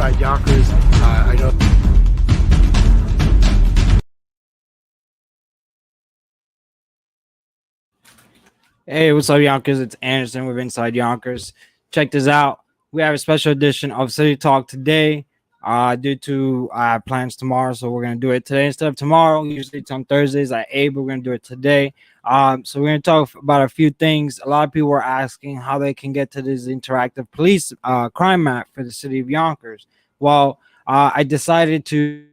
Inside Yonkers. I know. Hey, what's up, Yonkers? It's Anderson with Inside Yonkers. Check this out. We have a special edition of City Talk today. Due to plans tomorrow, so we're gonna do it today instead of tomorrow. Usually it's on Thursdays at 8, but we're gonna do it today. So we're gonna talk about a few things. A lot of people are asking how they can get to this interactive police crime map for the city of Yonkers. Well, I decided to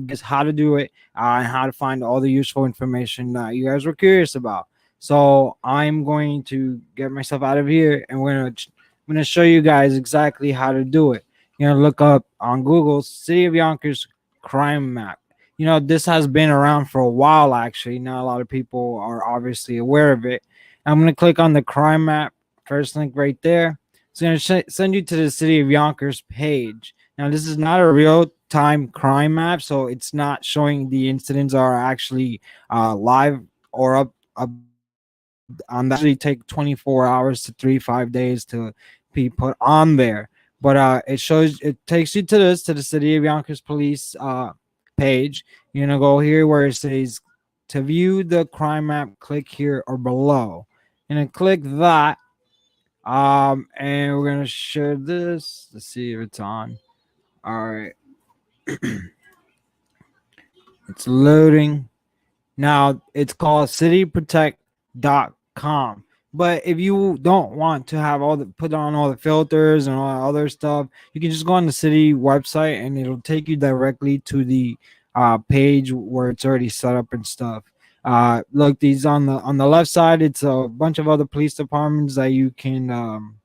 guess how to do it and how to find all the useful information that you guys were curious about. So I'm going to get myself out of here, and I'm gonna show you guys exactly how to do it. You're gonna look up on Google City of Yonkers crime map. This has been around for a while actually. Not a lot of people are obviously aware of it. I'm gonna click on the crime map, first link right there. It's gonna send you to the City of Yonkers page. Now, this is not a real time crime map, so it's not showing the incidents are actually live or up on that. Usually take 24 hours to 3 5 days to be put on there. But it takes you to the City of Yonkers Police page. You're gonna go here where it says to view the crime map, click here or below. And then click that. And we're gonna share this. Let's see if it's on. All right. It's loading. Now it's called cityprotect.com. But if you don't want to have put on all the filters and all that other stuff, you can just go on the city website and it'll take you directly to the page where it's already set up and stuff. Look, these on the left side, it's a bunch of other police departments that you can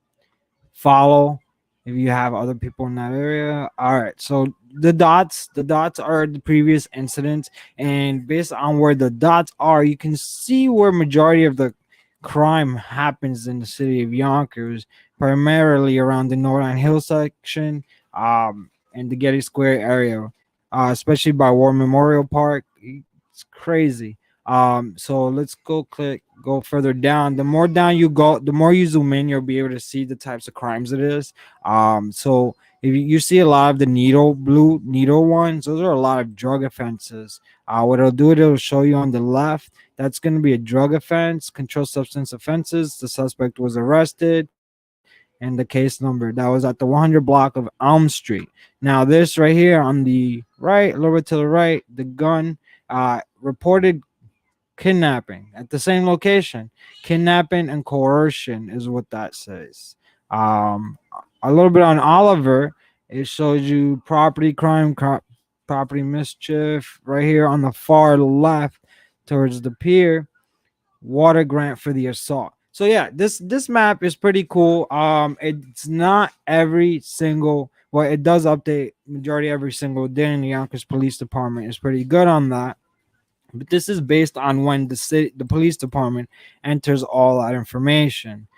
follow if you have other people in that area. All right, so the dots are the previous incidents, and based on where the dots are, you can see where majority of the crime happens in the city of Yonkers, primarily around the Northern Hill section, and the Getty Square area, especially by War Memorial Park. It's crazy. So let's go further down. The more down you go, the more you zoom in, you'll be able to see the types of crimes it is. So if you see a lot of the blue needle ones, those are a lot of drug offenses. What it'll show you on the left, that's going to be a drug offense, controlled substance offenses. The suspect was arrested, and the case number that was at the 100 block of Elm Street. Now, this right here on the right, a little bit to the right, the gun reported kidnapping at the same location. Kidnapping and coercion is what that says. A little bit on Oliver, it shows you property crime, property mischief right here on the far left towards the pier. Water grant for the assault. So yeah, this map is pretty cool. It's not every single. Well, it does update majority every single day, and the Yonkers Police Department is pretty good on that. But this is based on when the police department enters all that information.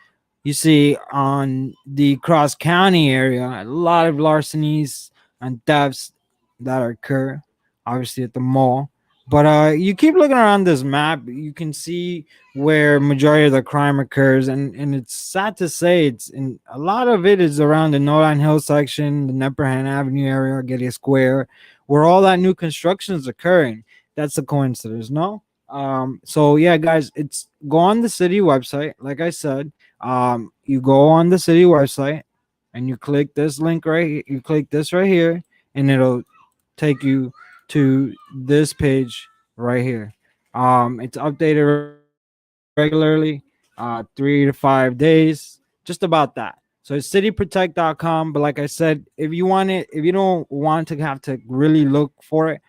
You see on the Cross County area, a lot of larcenies and thefts that occur, obviously at the mall. But you keep looking around this map, you can see where majority of the crime occurs, and it's sad to say it's in a lot of it is around the Northern Hill section, the Neperhan Avenue area, Getty Square, where all that new construction is occurring. That's a coincidence, no? So yeah, guys, it's go on the city website, like I said. You go on the city website and you click this link you click this right here, and it'll take you to this page right here. It's updated regularly, 3 to 5 days, just about that. So it's cityprotect.com. But like I said, if you don't want to have to really look for it,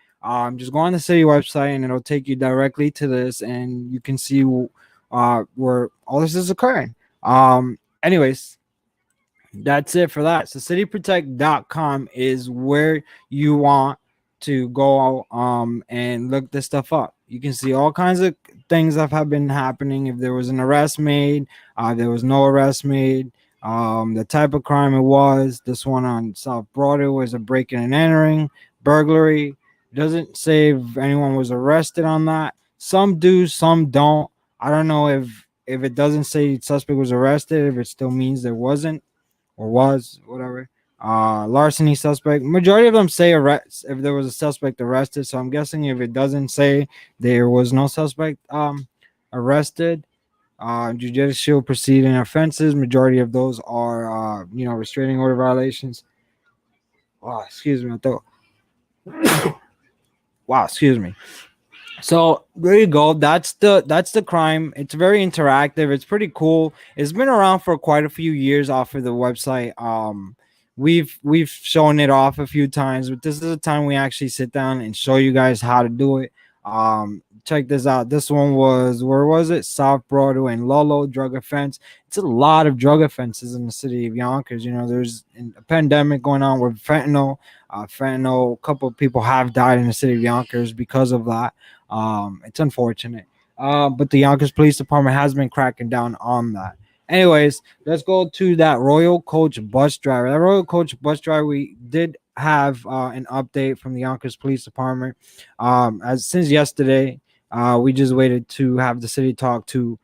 just go on the city website and it'll take you directly to this, and you can see where all this is occurring. Anyways, that's it for that. So cityprotect.com is where you want to go and look this stuff up. You can see all kinds of things that have been happening. If there was an arrest made, there was no arrest made, the type of crime it was. This one on South Broadway was a breaking and entering, burglary. It doesn't say if anyone was arrested on that. Some do, some don't. I don't know if it doesn't say suspect was arrested, if it still means there wasn't or was, whatever. larceny suspect. Majority of them say arrest if there was a suspect arrested. So I'm guessing if it doesn't say there was no suspect arrested. Judicial proceeding offenses. Majority of those are restraining order violations. Wow, excuse me. I thought. Wow, excuse me. So there you go. That's the crime. It's very interactive. It's pretty cool. It's been around for quite a few years off of the website. We've shown it off a few times, but this is the time we actually sit down and show you guys how to do it. Check this out. This one was, where was it? South Broadway and Lolo drug offense. It's a lot of drug offenses in the city of Yonkers. There's a pandemic going on with fentanyl. Fentanyl. A couple of people have died in the city of Yonkers because of that. It's unfortunate. But the Yonkers Police Department has been cracking down on that. Anyways, let's go to that Royal Coach bus driver. That Royal Coach bus driver, we did have an update from the Yonkers Police Department. As since yesterday, we just waited to have the city talk to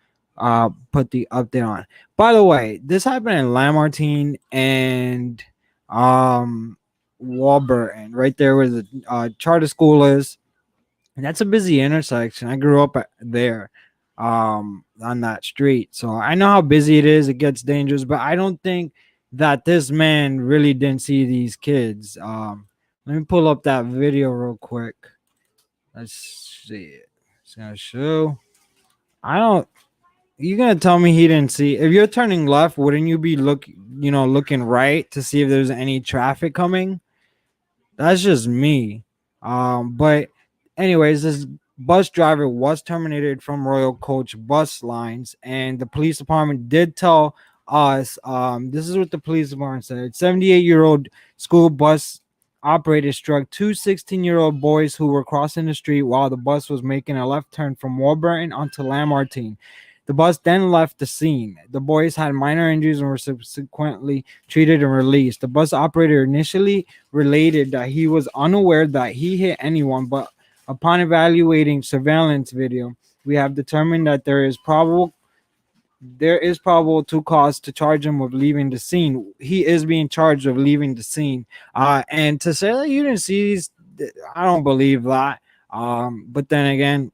put the update on. By the way, this happened in Lamartine and Warburton, right there where the charter school is. And that's a busy intersection. I grew up there on that street. So I know how busy it is. It gets dangerous, but I don't think that this man really didn't see these kids. Let me pull up that video real quick. Let's see it. It's gonna show. I don't. You're gonna tell me he didn't see. If you're turning left, wouldn't you be looking right to see if there's any traffic coming? That's just me. But anyways, this bus driver was terminated from Royal Coach bus lines, and the police department did tell us. This is what the police department said: 78-year-old school bus operator struck two 16-year-old boys who were crossing the street while the bus was making a left turn from Warburton onto Lamartine. The bus then left the scene. The boys had minor injuries and were subsequently treated and released. The bus operator initially related that he was unaware that he hit anyone, but upon evaluating surveillance video, we have determined that there is probable to cause to charge him with leaving the scene. He is being charged with leaving the scene. And to say that you didn't see these, I don't believe that. But then again,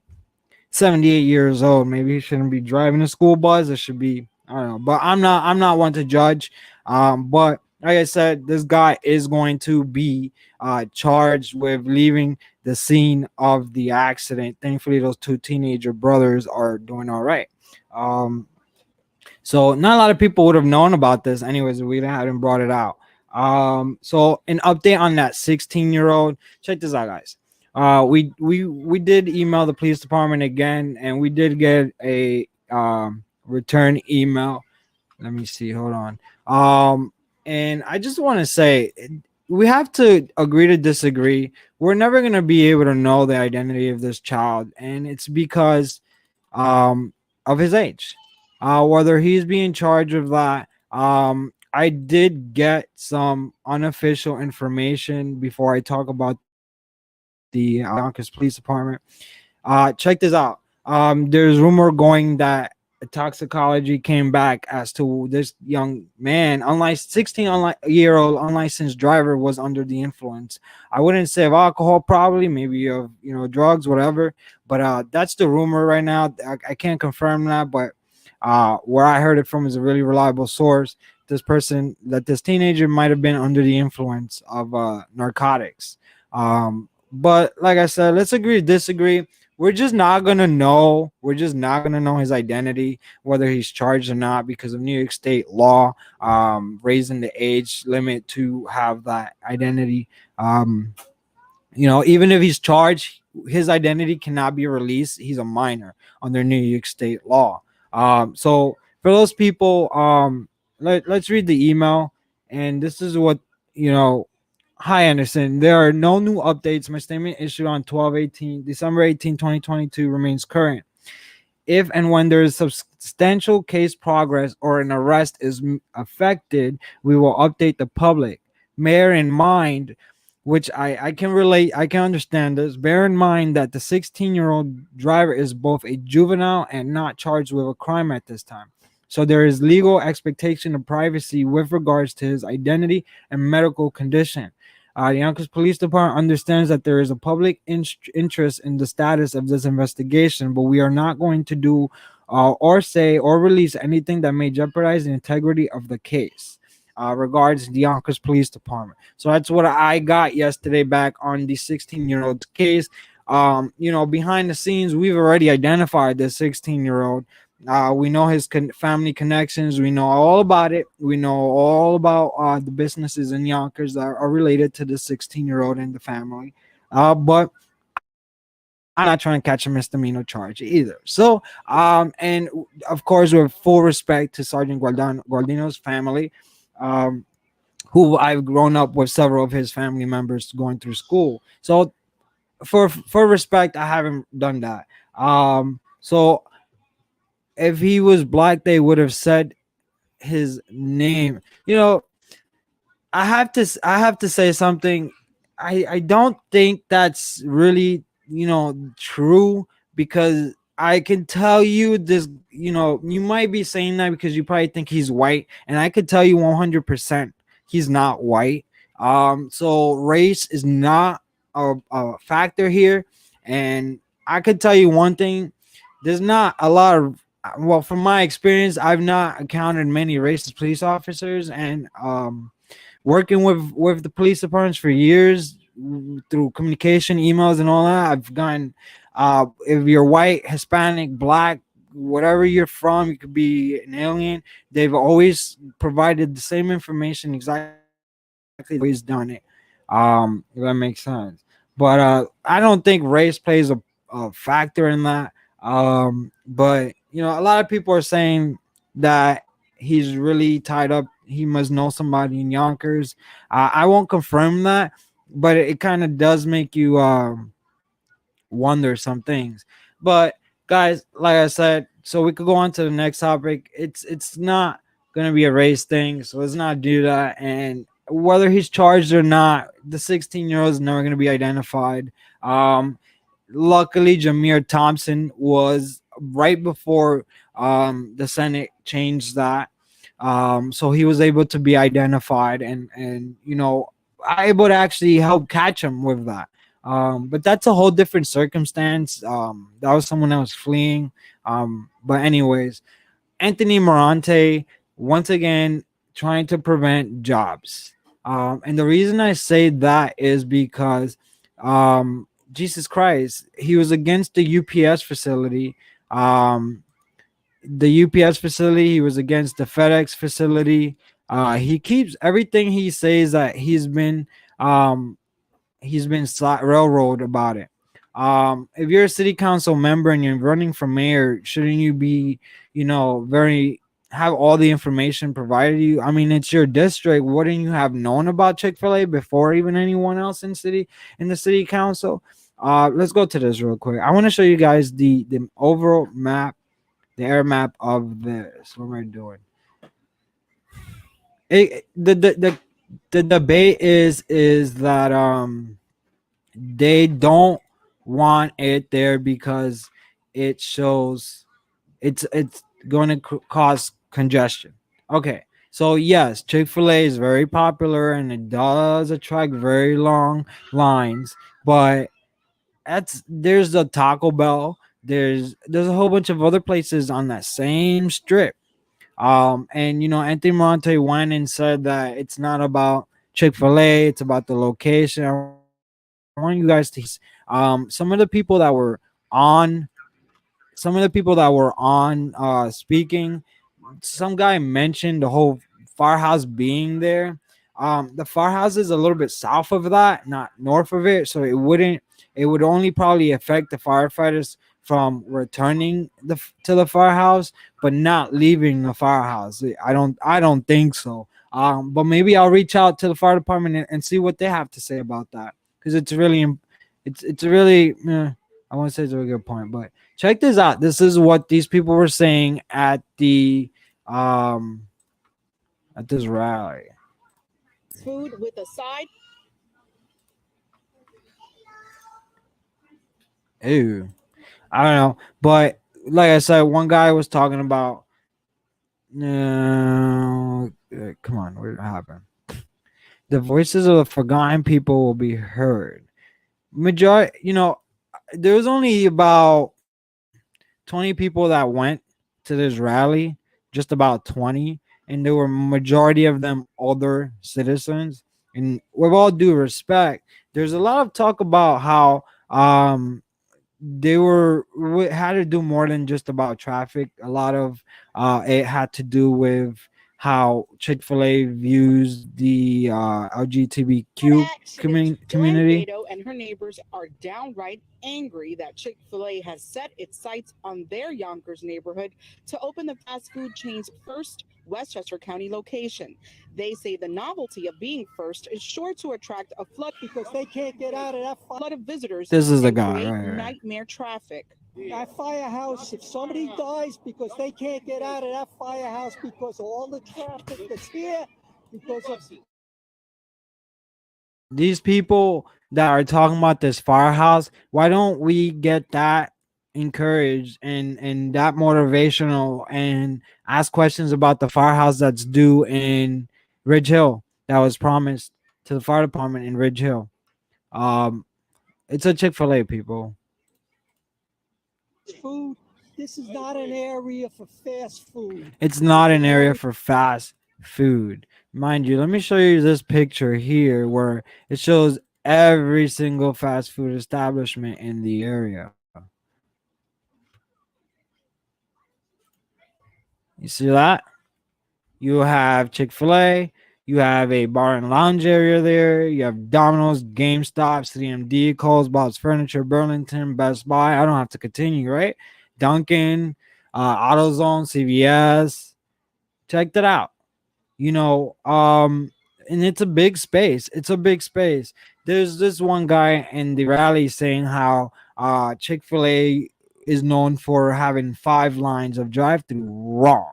78 years old. Maybe he shouldn't be driving a school bus. It should be, I don't know. But I'm not one to judge. But like I said, this guy is going to be charged with leaving the scene of the accident. Thankfully, those two teenager brothers are doing all right. So not a lot of people would have known about this anyways if we hadn't brought it out. So an update on that 16-year-old. Check this out, guys. We did email the police department again, and we did get a return email. Let me see. Hold on. And I just want to say we have to agree to disagree. We're never gonna be able to know the identity of this child, and it's because of his age. Whether he's being charged with that. I did get some unofficial information before I talk about the Yonkers Police Department. Check this out. There's rumor going that a toxicology came back as to this young man, 16-year-old unlicensed driver, was under the influence. I wouldn't say of alcohol, probably, maybe of drugs, whatever. But that's the rumor right now. I can't confirm that, but where I heard it from is a really reliable source. This teenager might have been under the influence of narcotics. But like I said, let's agree to disagree. We're just not gonna know. We're just not gonna know his identity, whether he's charged or not, because of New York State law, raising the age limit to have that identity. Even if he's charged, his identity cannot be released. He's a minor under New York State law. So for those people, let's read the email, and this is what Hi, Anderson. There are no new updates. My statement issued on December 18, 2022 remains current. If and when there is substantial case progress or an arrest is affected, we will update the public. Bear in mind, which I can relate, I can understand this. Bear in mind that the 16-year-old driver is both a juvenile and not charged with a crime at this time. So there is legal expectation of privacy with regards to his identity and medical condition. The Yonkers Police Department understands that there is a public interest in the status of this investigation, but we are not going to do or say or release anything that may jeopardize the integrity of the case. Regards the Yonkers Police Department. So that's what I got yesterday back on the 16-year-old's case. Behind the scenes, we've already identified the 16-year-old. We know his family connections. We know all about it. We know all about the businesses in Yonkers that are related to the 16-year-old and the family. But I'm not trying to catch a misdemeanor charge either. So, and of course, with full respect to Sergeant Gualdino's family, um, who I've grown up with several of his family members going through school. So, for respect, I haven't done that. So if he was black, they would have said his name. I have to say something. I don't think that's really true, because I can tell you this. You might be saying that because you probably think he's white, and I could tell you 100% he's not white. So race is not a factor here, and I could tell you one thing: there's not a lot of, well, from my experience, I've not encountered many racist police officers, and working with the police departments for years through communication, emails, and all that, I've gotten, if you're white, Hispanic, black, whatever you're from, you could be an alien. They've always provided the same information exactly the way they've always done it. If that makes sense. But I don't think race plays a factor in that. But a lot of people are saying that he's really tied up. He must know somebody in Yonkers. I won't confirm that, but it kind of does make you wonder some things. But guys, like I said, so we could go on to the next topic. It's not gonna be a race thing, so let's not do that. And whether he's charged or not, the 16-year-old is never gonna be identified. Luckily, Jameer Thompson was right before the Senate changed that, so he was able to be identified, and able to actually help catch him with that. But that's a whole different circumstance. That was someone else fleeing. But anyways, Anthony Morante once again trying to prevent jobs. And the reason I say that is because Jesus Christ, he was against the UPS facility. The UPS facility, he was against the FedEx facility. He keeps everything he says that he's been railroad about it. If you're a city council member and you're running for mayor, shouldn't you be, very have all the information provided to you? I mean, it's your district. Wouldn't you have known about Chick-fil-A before even anyone else in the city council? Let's go to this real quick. I want to show you guys the overall map, the air map of this. What am I doing? The debate is that they don't want it there because it shows it's going to cause congestion. Okay, so yes, Chick-fil-A is very popular and it does attract very long lines, but there's the Taco Bell, there's a whole bunch of other places on that same strip. And Anthony Monte went and said that it's not about Chick-fil-A, it's about the location. I want you guys to hear this. Some of the people that were on speaking, some guy mentioned the whole firehouse being there. The firehouse is a little bit south of that, not north of it, so it would only probably affect the firefighters from returning to the firehouse, but not leaving the firehouse. I don't think so. But maybe I'll reach out to the fire department and see what they have to say about that, because it's really I want to say it's a really good point. But check this out. This is what these people were saying um at this rally. Food with a side. Ew. I don't know. But like I said, one guy was talking about No, come on, what happened? The voices of the forgotten people will be heard. Majority, there was only about 20 people that went to this rally, just about 20, and there were majority of them older citizens. And with all due respect, there's a lot of talk about how they had to do more than just about traffic. A lot of it had to do with how Chick-fil-A views the LGBTQ Accident. Joanne community. Gato and her neighbors are downright angry that Chick-fil-A has set its sights on their Yonkers neighborhood to open the fast food chain's first Westchester County location. They say the novelty of being first is sure to attract a flood because they can't get out of flood of visitors This is the and guy, create right. nightmare traffic. that firehouse. If somebody dies because they can't get out of that firehouse because of all the traffic that's here, because of These people that are talking about this firehouse, why don't we get that encouraged and that motivational and ask questions about the firehouse that's due in Ridge Hill that was promised to the fire department in Ridge Hill. Um, it's a Chick-fil-A, people. food. This is not an area for fast food. It's not an area for fast food. Mind you, let me show you this picture here where it shows every single fast food establishment in the area. You see that? You have Chick-fil-A, you have a bar and lounge area there, you have Domino's, GameStop, CMD, Kohl's, Bob's Furniture, Burlington, Best Buy. I don't have to continue, right? Dunkin', AutoZone, CVS. Check that out. And it's a big space. It's a big space. There's this one guy in the rally saying how Chick-fil-A is known for having 5 lines of drive-through. Wrong.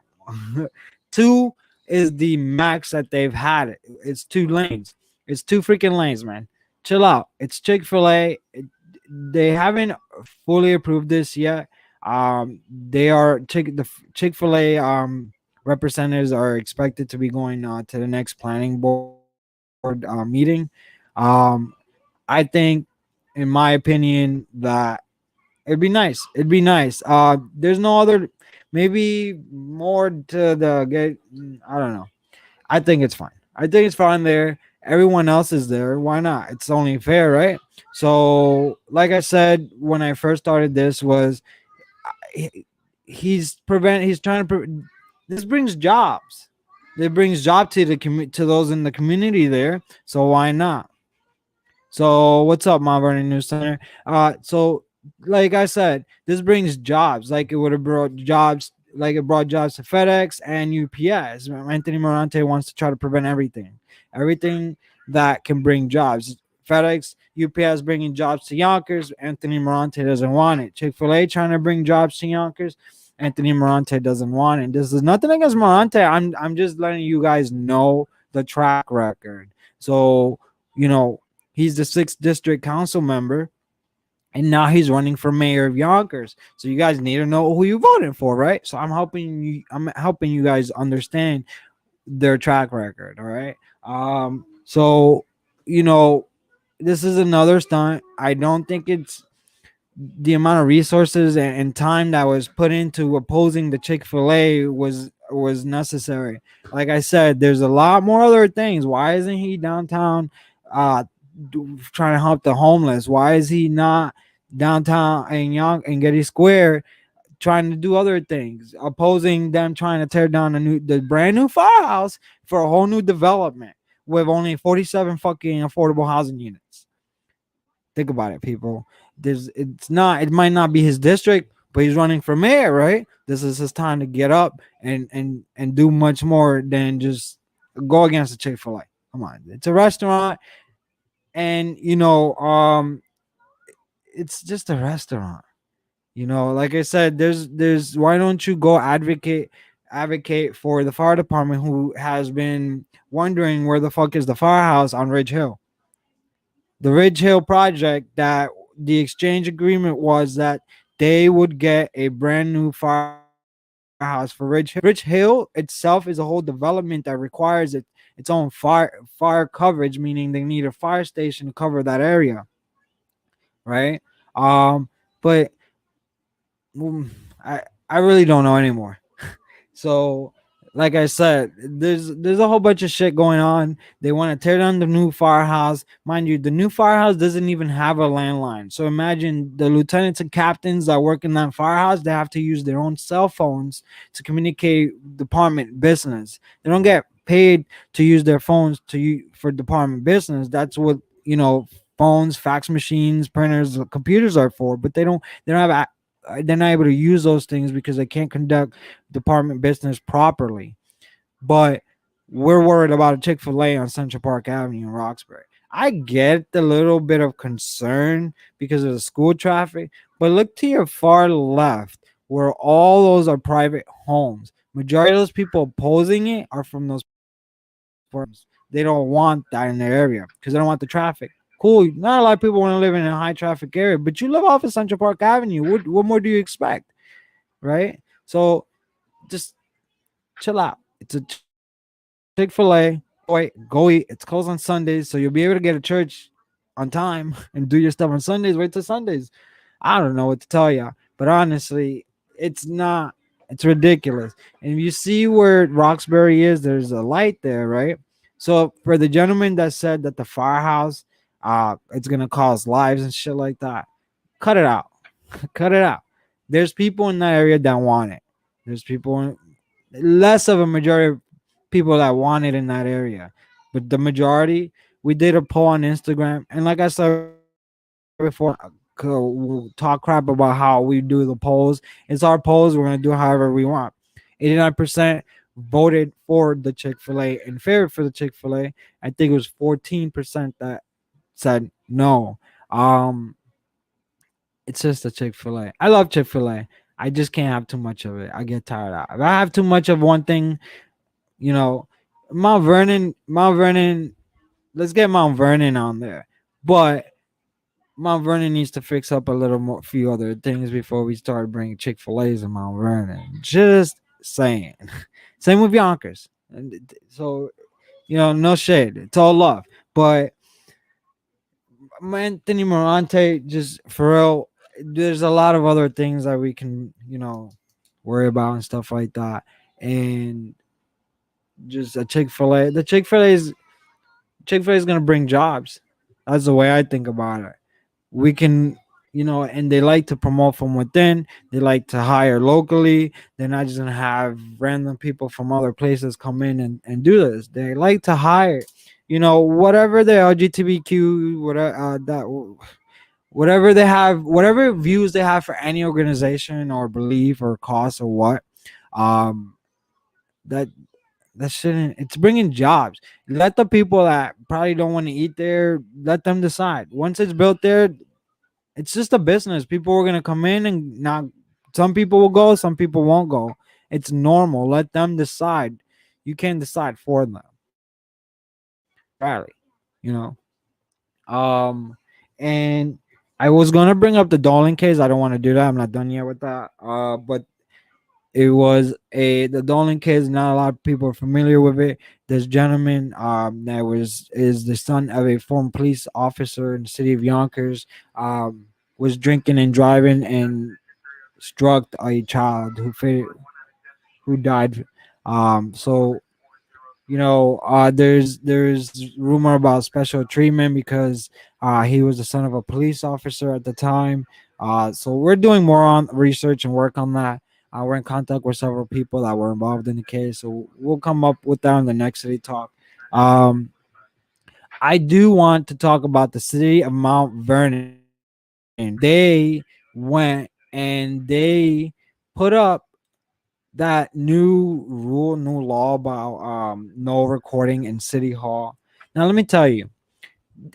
Two is the max that they've had. It's 2 lanes. It's 2 freaking lanes, man. Chill out. It's Chick-fil-A. They haven't fully approved this yet. They are the Chick-fil-A representatives are expected to be going to the next planning board meeting. Um, I think, in my opinion, that it'd be nice. It'd be nice. There's no other, maybe more to the get. I don't know. I think it's fine. I think it's fine there. Everyone else is there. Why not? It's only fair, right? So, like I said when I first started, this was he's trying to this brings jobs. It brings job to to those in the community there. So why not? So what's up, Mount Vernon News Center? So like I said, this brings jobs. Like it would have brought jobs. Like it brought jobs to FedEx and UPS. Anthony Morante wants to try to prevent everything that can bring jobs. FedEx, UPS bringing jobs to Yonkers. Anthony Morante doesn't want it. Chick-fil-A trying to bring jobs to Yonkers. Anthony Morante doesn't want it. This is nothing against Morante. I'm just letting you guys know the track record. So, he's the 6th district council member, and now he's running for mayor of Yonkers. So you guys need to know who you voted for, right? So I'm helping you. I'm helping you guys understand their track record. All right. So this is another stunt. I don't think it's the amount of resources and time that was put into opposing the Chick-fil-A was necessary. Like I said, there's a lot more other things. Why isn't he downtown trying to help the homeless? Why is he not downtown in Getty Square trying to do other things, opposing them trying to tear down the brand new firehouse for a whole new development with only 47 fucking affordable housing units? Think about it, people. It might not be his district, but he's running for mayor, right? This is his time to get up and do much more than just go against the Chick-fil-A. Come on. It's a restaurant, and it's just a restaurant. Like I said, there's why don't you go advocate for the fire department, who has been wondering where the fuck is the firehouse on Ridge Hill? The Ridge Hill project, that the exchange agreement was that they would get a brand new firehouse firehouse for Ridge Hill. Ridge Hill itself is a whole development that requires its own fire coverage, meaning they need a fire station to cover that area, right? But mm, I really don't know anymore. So, like I said, there's a whole bunch of shit going on. They want to tear down the new firehouse. Mind you, the new firehouse doesn't even have a landline. So imagine the lieutenants and captains that work in that firehouse. They have to use their own cell phones to communicate department business. They don't get paid to use their phones for department business. That's what phones, fax machines, printers, computers are for. But they don't have they're not able to use those things because they can't conduct department business properly. But we're worried about a Chick-fil-A on Central Park Avenue in Roxbury. I get the little bit of concern because of the school traffic, but look to your far left where all those are private homes. Majority of those people opposing it are from those firms. They don't want that in their area because they don't want the traffic. Cool. Not a lot of people want to live in a high traffic area, but you live off of Central Park Avenue. What more do you expect? Right? So just chill out. It's a Chick-fil-A. Wait, go eat. It's closed on Sundays, so you'll be able to get to church on time and do your stuff on Sundays. Wait till Sundays. I don't know what to tell you, but honestly, it's not. It's ridiculous. And if you see where Roxbury is, there's a light there, right? So for the gentleman that said that the firehouse, it's gonna cause lives and shit like that, cut it out. Cut it out. There's people in that area that want it. There's people, less of a majority of people that want it in that area, but the majority. We did a poll on Instagram, and like I said before, we'll talk crap about how we do the polls. It's our polls. We're gonna do however we want. 89% voted for the Chick-fil-A in favor for the Chick-fil-A. I think it was 14% that said no. It's just a Chick-fil-A. I love Chick-fil-A. I just can't have too much of it. I get tired of it. If I have too much of one thing, you know, Mount Vernon, let's get Mount Vernon on there. But Mount Vernon needs to fix up a little more, few other things before we start bringing Chick-fil-A's in Mount Vernon. Just saying. Same with Yonkers. And so, no shade. It's all love. But Anthony Morante, just for real, there's a lot of other things that we can, worry about and stuff like that. And just a Chick-fil-A. The Chick-fil-A is gonna bring jobs. That's the way I think about it. We can, and they like to promote from within. They like to hire locally. They're not just gonna have random people from other places come in and do this. They like to hire, whatever the LGBTQ, whatever they have, whatever views they have for any organization or belief or cause or what, that shouldn't. It's bringing jobs. Let the people that probably don't want to eat there, let them decide. Once it's built there, it's just a business. People are gonna come in and not. Some people will go, some people won't go. It's normal. Let them decide. You can't decide for them. Rally, you know. And I was gonna bring up the Dolan case. I don't want to do that. I'm not done yet with that. But it was the Dolan case. Not a lot of people are familiar with it. This gentleman, that is the son of a former police officer in the city of Yonkers, was drinking and driving and struck a child who died. So there's rumor about special treatment because he was the son of a police officer at the time. So we're doing more on research and work on that. We're in contact with several people that were involved in the case, so we'll come up with that in the next city talk. I do want to talk about the city of Mount Vernon. They went and they put up that new law about no recording in City Hall. Now, let me tell you,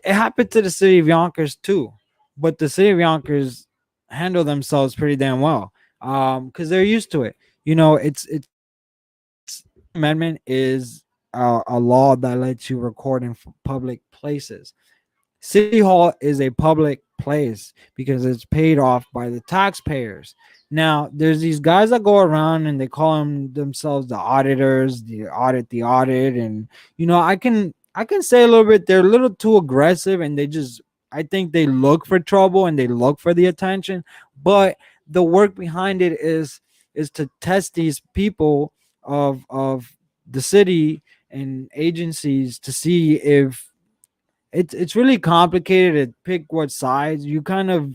it happened to the city of Yonkers too, but the city of Yonkers handle themselves pretty damn well, because they're used to it. It's amendment is a law that lets you record in public places. City Hall is a public place because it's paid off by the taxpayers. Now, there's these guys that go around and they call themselves the auditors, the audit, and I can say a little bit. They're a little too aggressive, and I think they look for trouble and they look for the attention. But the work behind it is to test these people of the city and agencies to see if it's really complicated to pick what sides. You kind of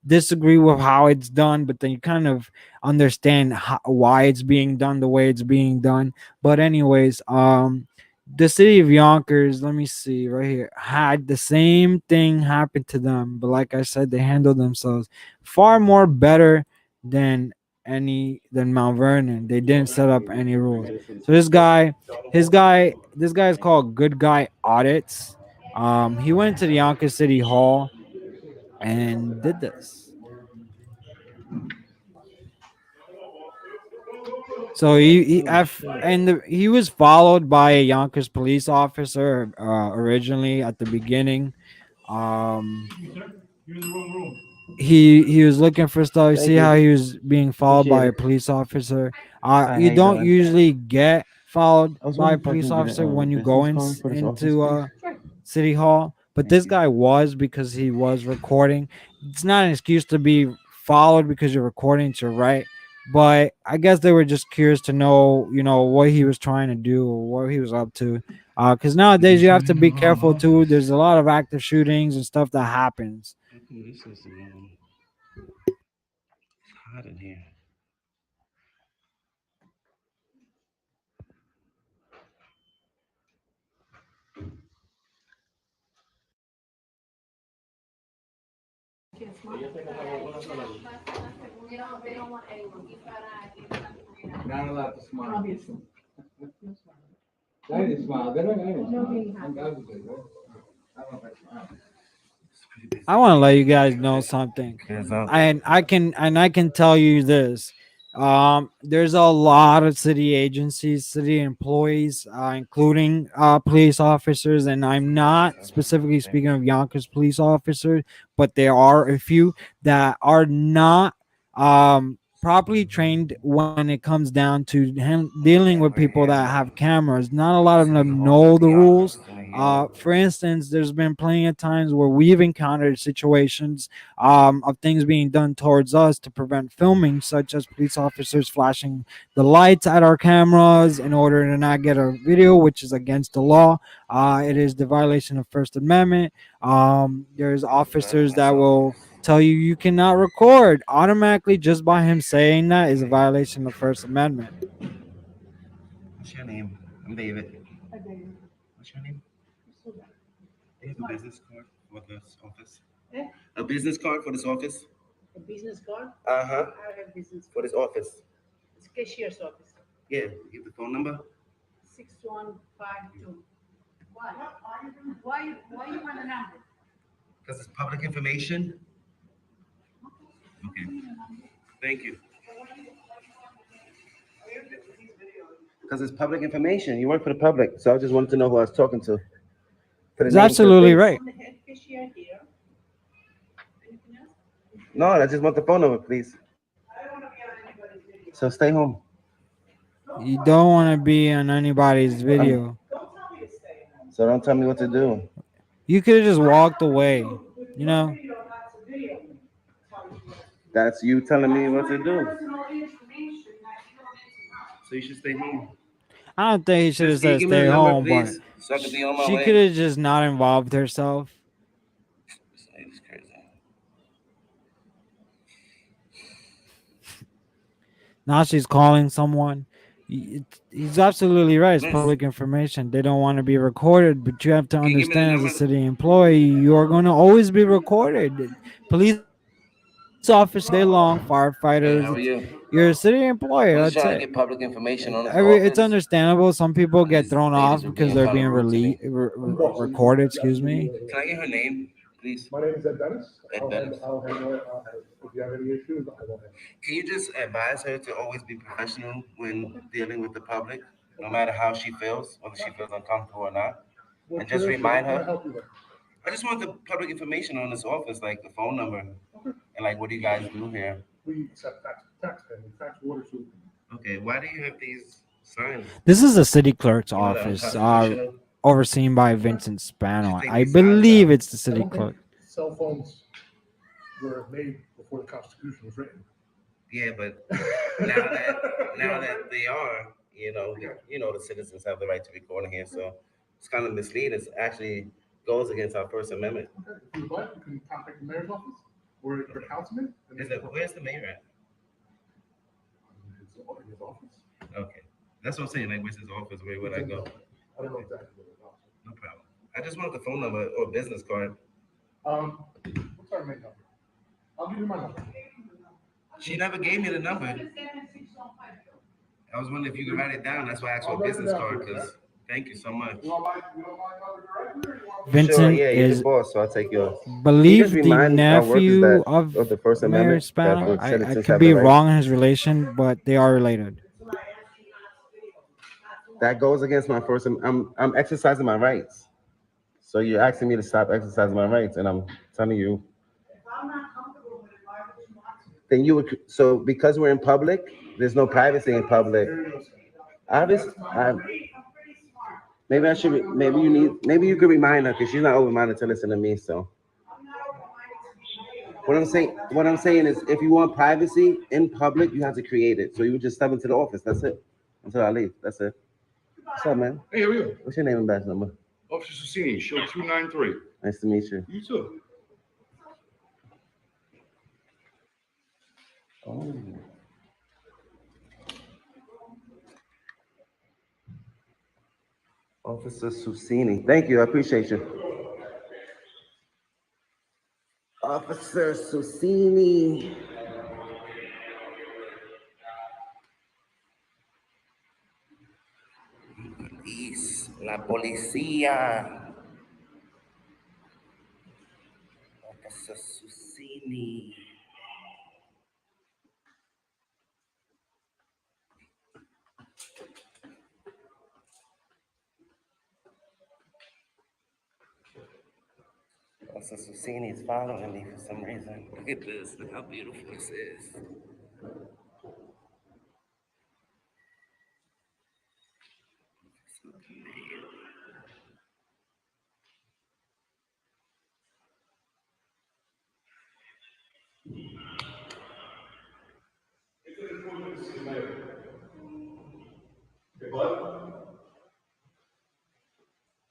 disagree with how it's done, but then you kind of understand why it's being done the way it's being done. But anyways, the city of Yonkers, let me see right here, had the same thing happen to them, but like I said, they handled themselves far more better than than Mount Vernon. They didn't set up any rules. So this guy is called Good Guy Audits. He went to the Yonkers City Hall and did this. So he was followed by a Yonkers police officer originally at the beginning. Um, he was looking for stuff. You Thank see how you. he was being followed Appreciate by a it. police officer. Hi, how You you don't doing? usually get followed I was by a wondering if I police can get officer a when you go business card for this office, into please. City Hall, but Thank this you. guy was because he was recording. It's not an excuse to be followed because you're recording to right, but I guess they were just curious to know, what he was trying to do or what he was up to. Because nowadays you have to be careful too. There's a lot of active shootings and stuff that happens. This is hot in here. Not allowed to smile. I didn't smile, did I? I didn't smile. I'm glad you did, right? I don't know if I smiled. It's pretty busy. I want to let you guys know something. There's And I can tell you this. There's a lot of city agencies, city employees, including police officers, and I'm not specifically speaking of Yonkers police officers, but there are a few that are not properly trained when it comes down to dealing with people that have cameras. Not a lot of them know the rules. For instance, there's been plenty of times where we've encountered situations of things being done towards us to prevent filming, such as police officers flashing the lights at our cameras in order to not get a video, which is against the law. It is the violation of First Amendment. There's officers that will tell you you cannot record automatically just by him saying that is a violation of First Amendment. What's your name? I'm David. What's your name? Do you have a business card for this office? A business card for this office? A business card? Uh-huh. I have business For card. this office. It's cashier's office. Yeah. Give the phone number. 6152. Why? Why you want a number? Because it's public information. Okay. Thank you. Because it's public information. You work for the public, so I just wanted to know who I was talking to. For the He's name, for the absolutely face. right. I'm the head cashier here. Anything else? No, I just want the phone number, please. I don't want to be on anybody's video. So stay home. You don't want to be on anybody's video. Don't tell me to stay home. So don't tell me what to do. You could have just walked away, you know? Video, that's a video. Tell you what. That's you telling me what to do. Personal information that you don't need to know. So you should stay home. I don't think he should have Just, can you said give me the stay number, home, but please, so I can be on my she way. could have just not involved herself. This lady's crazy. Now she's calling someone. He's absolutely right. It's Miss, public information. They don't want to be recorded, but you have to can you give me the understand as a number? city employee, you are going to always be recorded. Police officers day long, Hey, firefighters. how are you? You're a city employee. I'm just That's trying to it. get public information on this It's office. understandable. Some people And get these thrown ladies off are because being they're kind of being rude to me. recorded. Excuse me. Can I get her name, please? My name is Ed Dennis. Ed I'll Dennis. handle it. If you have any issues, I will handle it. Can you just advise her to always be professional when dealing with the public, no matter how she feels, whether she feels uncomfortable or not? What's And just your issue? remind What can I her. help you with? I just want the public information on this office, like the phone number, and like what do you guys do here? We accept fax. tax payment, tax water, sewer. Okay, why do you have these signs? This is the city clerk's You know, the office, unconstitutional? overseen by Vincent Spano. take I these signs believe down. it's the I city don't clerk. think cell phones were made before the Constitution was written. Yeah, but now that they are, the citizens have the right to record in here, so it's kind of misleading. It actually goes against our First Amendment. Okay, if you would like, you can contact the mayor's office or your councilman. And Where's the mayor at? in his office. Okay, that's what I'm saying. Like, where's his office? Where would I go? I don't know exactly where his office is. No problem. I just want the phone number or business card. What's our main number? I'll give you my number. She never gave me the number. I was wondering if you could write it down. That's why I asked for a business card. Because thank you so much. You want my number directly, or you want? Vincent Sure, yeah, you're is the boss, so I'll take yours. believe just the remind our workers nephew that- of of the First Mayor Amendment, that Spano. the I citizens could have be the right- wrong in his relation, but they are related. That goes against my First. I'm exercising my rights. So you're asking me to stop exercising my rights, and I'm telling you. Then you would. So because we're in public, there's no privacy in public. Obviously, maybe I should. Maybe you need. Maybe you could remind her because she's not open-minded to listen to me. So. What I'm saying is, if you want privacy in public, you have to create it. So you would just step into the office. That's it. Until I leave. That's it. What's up, man? Hey, how are you? What's your name and badge number? Officer Susini, show 293. Nice to meet you. You too. Oh. Officer Susini. Thank you. I appreciate you. Officer Susini. Police. La policía. Officer Susini. Officer Susini is following me for some reason. Look at this. Look how beautiful this is.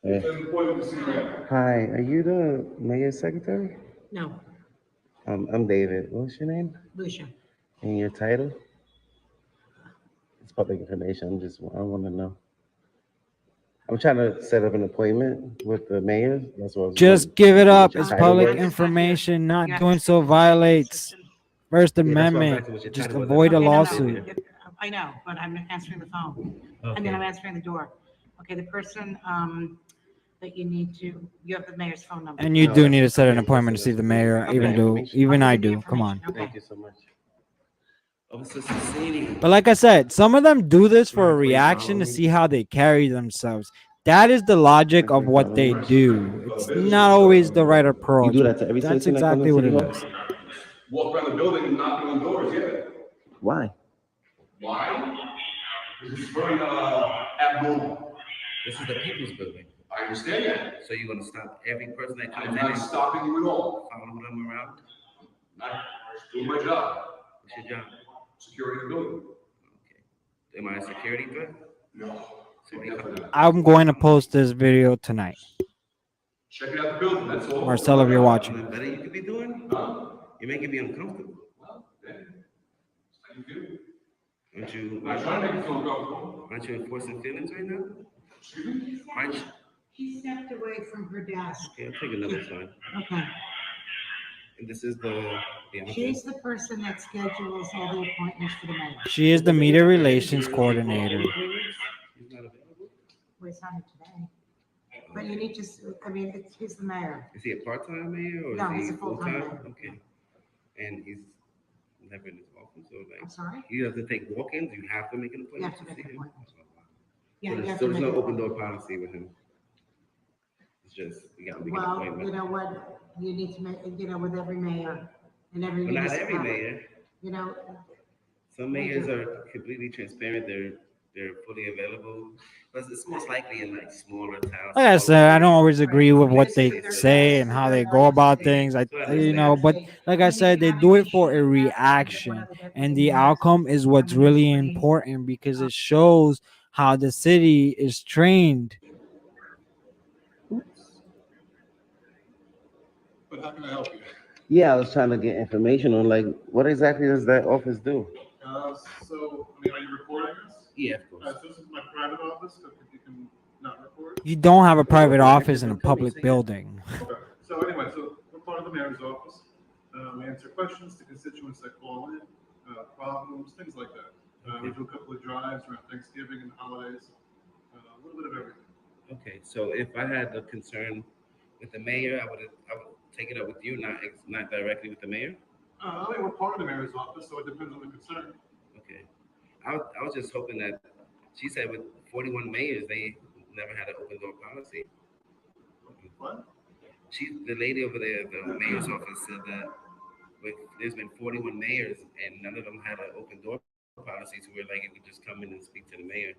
Hey. Hi, are you the mayor's secretary? No, I'm David. What's your name? Lucia. And your title? It's public information. I want to know. I'm trying to set up an appointment with the mayor. That's what I was Just wondering. give it up. Your It's title public was? information. Not Yeah. doing so violates First Yeah, that's why I'm Amendment. asking what your Just title was. avoid a Okay, no, no, lawsuit. I know, but I'm answering the phone. I mean, Okay. I'm answering the door. Okay, the person, that you have the mayor's phone number. And you No, do that's need to set an okay. appointment to see the mayor. Okay. Even I'll I give you do. Come on. information, okay. Thank you so much. Officer Susini. But like I said, some of them do this for a Please reaction follow to me. see how they carry themselves. That is the logic of what they do. It's not always the right approach. You do that to every That's citizen that comes exactly to what City it Hall? is. Walk around the building and knock on doors, yeah. Why? Why? Because it's very abnormal. This is the people's building. I understand that. So you're gonna stop every person that comes I'm in not and stopping you at all. follow them around? Not doing my job. What's your job? Securing the building. Okay. Am I a security threat? No. So you- I'm going to post this video tonight. Checking out the building, that's all. Marcel, if you're watching. Something better you could be doing? Huh? You're making me uncomfortable. Well, then, it's how you feel. Aren't you? I'm not trying to make you feel uncomfortable. Aren't you enforcing feelings right now? Excuse me? Aren't you? She stepped away from her desk. Okay, I'll take another sign. Okay. And this is the She's the person that schedules all the appointments for the mayor. She is the media relations coordinator. She's not available. We're signing today. But you need to, he's the mayor. Is he a part-time mayor or No, is he's he a full-time full-time? mayor. Okay. And he's never in his office, or I'm like, sorry? you have to take walk-ins, you have to make an You have appointment to to make see an him? appointment. So Yeah, you there's, have so to there's make no an open door appointment. policy with him. It's just, you gotta make an Well, appointment. you know what, you need to make, with every mayor and every But not every municipality. mayor. You know, Some mayors are completely transparent. They're fully available, but it's most likely in like smaller towns. Like I smaller said, I don't cities. always agree with what Places they they serve say and how they go about things. So I understand. But like I said, they do it for a reaction, and the outcome is what's really important because it shows how the city is trained. But how can I help you? Yeah, I was trying to get information on like what exactly does that office do? So, I mean, are you recording this? Yeah, of course. So this is my private office, so if you can not record. You don't have a private Well, office in a don't tell me, public say it. building. Okay. So anyway, so we're part of the mayor's office. We answer questions to constituents that call in, problems, things like that. We do a couple of drives around Thanksgiving and holidays, a little bit of everything. Okay, so if I had a concern with the mayor, I would take it up with you, not directly with the mayor. I mean, we're part of the mayor's office, so it depends on the concern. Okay, I was just hoping that she said with 41 mayors they never had an open door policy. What? The lady over there, at the mayor's office, said that there's been 41 mayors and none of them had an open door policy, so we're like you could just come in and speak to the mayor.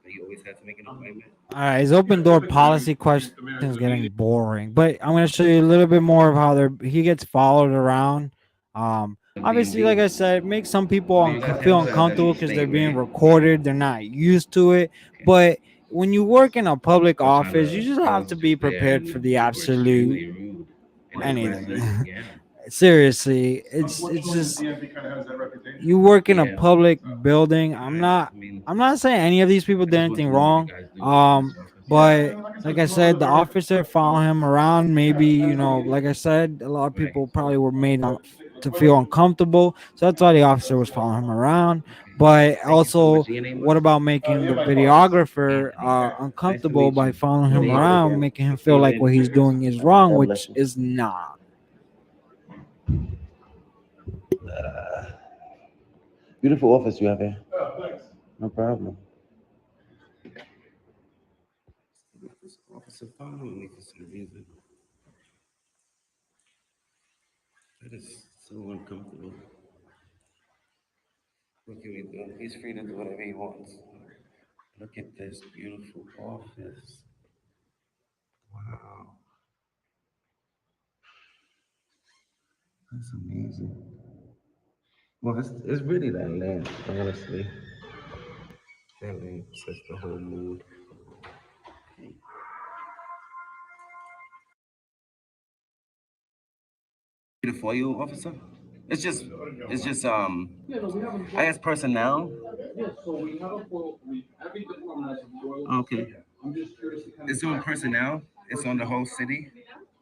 But you always had to make an appointment. All right, his open door policy question is getting boring, but I'm gonna show you a little bit more of how he gets followed around. Obviously, like I said, it makes some people feel uncomfortable because they're being recorded. They're not used to it. But when you work in a public office, you just have to be prepared for the absolute anything. Seriously, it's just DMV kind of has that reputation. you work in a public building. I'm not saying any of these people did anything wrong. But like I said, the officer followed him around. Maybe, like I said, a lot of people probably were made to feel uncomfortable. So that's why the officer was following him around. But also, what about making the videographer uncomfortable by following him around, making him feel like what he's doing is wrong, which is not. Beautiful office you have here. Oh, thanks. No problem. This officer following me for some reason. That is so uncomfortable. What can we do? He's free to do whatever he wants. Look at this beautiful office. Wow. That's amazing. Well, it's really that lamp, honestly. That lamp sets the whole mood. For you, officer? It's just I guess personnel. Yeah, so we have a foil, every department has a foil. Okay. I'm just curious to kind of. It's on personnel. It's on the whole city.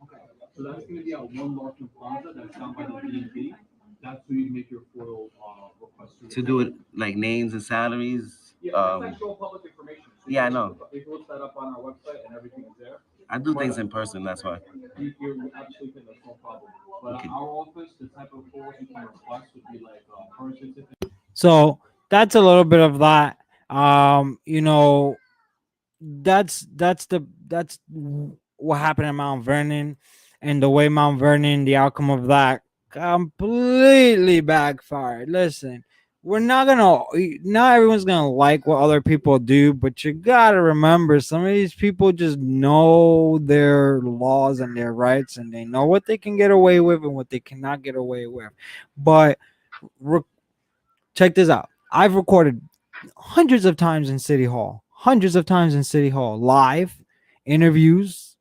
Okay, so that's gonna be at one Larkin Plaza, that's down by the DMV. That's where you make your foil, request. To do it like names and salaries. Yeah, that's actual public information. So Yeah, I know. You can look that up on our website and everything is there. I do things in person. That's why. You're absolutely, that's no problem. But Okay. our office, the type of foils you can request would be like, birth certificate. So that's a little bit of that. That's what happened in Mount Vernon, and the way Mount Vernon, the outcome of that completely backfired. Listen, not everyone's gonna like what other people do, but you gotta remember some of these people just know their laws and their rights, and they know what they can get away with and what they cannot get away with. But check this out. I've recorded hundreds of times in City Hall, live interviews,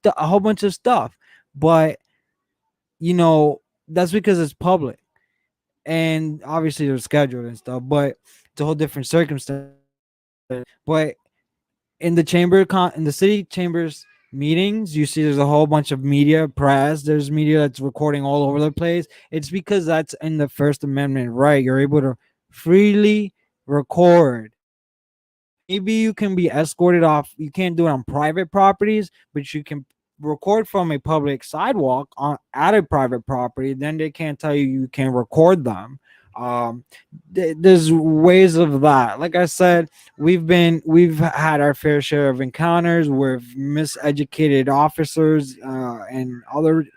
a whole bunch of stuff. But, that's because it's public. And obviously they're scheduled and stuff, but it's a whole different circumstance. But in the city chambers meetings, you see there's a whole bunch of media, press, there's media that's recording all over the place. It's because that's in the First Amendment right. You're able to freely record. Maybe you can be escorted off. You can't do it on private properties, but you can record from a public sidewalk at a private property. Then they can't tell you can't record them. There's ways of that. Like I said, we've had our fair share of encounters with miseducated officers and other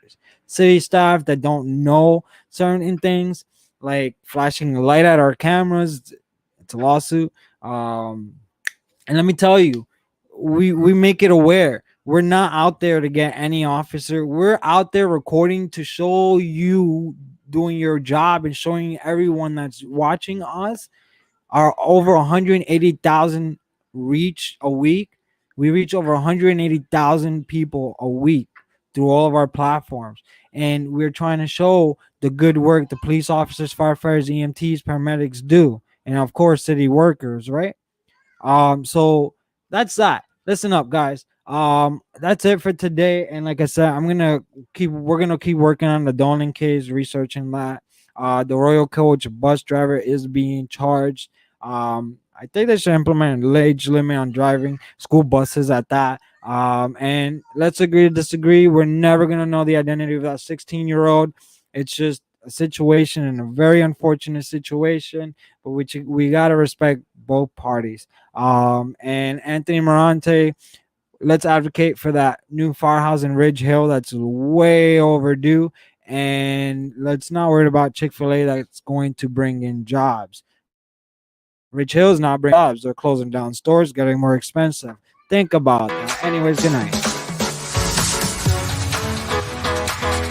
city staff that don't know certain things. like flashing a light at our cameras. It's a lawsuit. And let me tell you, we make it aware. We're not out there to get any officer. We're out there recording to show you doing your job and showing everyone that's watching us. Our over 180,000 reach a week. We reach over 180,000 people a week through all of our platforms. And we're trying to show the good work the police officers, firefighters, EMTs, paramedics do. And of course, city workers, right? So that's that. Listen up, guys. That's it for today. And like I said, we're gonna keep working on the Dolan case, researching that. The Royal Coach bus driver is being charged. I think they should implement an age limit on driving school buses at that. And let's agree to disagree. We're never gonna know the identity of that 16-year-old. It's just a situation and a very unfortunate situation, but we gotta respect both parties. And Anthony Morante, let's advocate for that new firehouse in Ridge Hill that's way overdue. And let's not worry about Chik-Fil-A that's going to bring in jobs. Ridge Hill is not bringing jobs. They're closing down stores, getting more expensive. Think about that. Anyways, good night.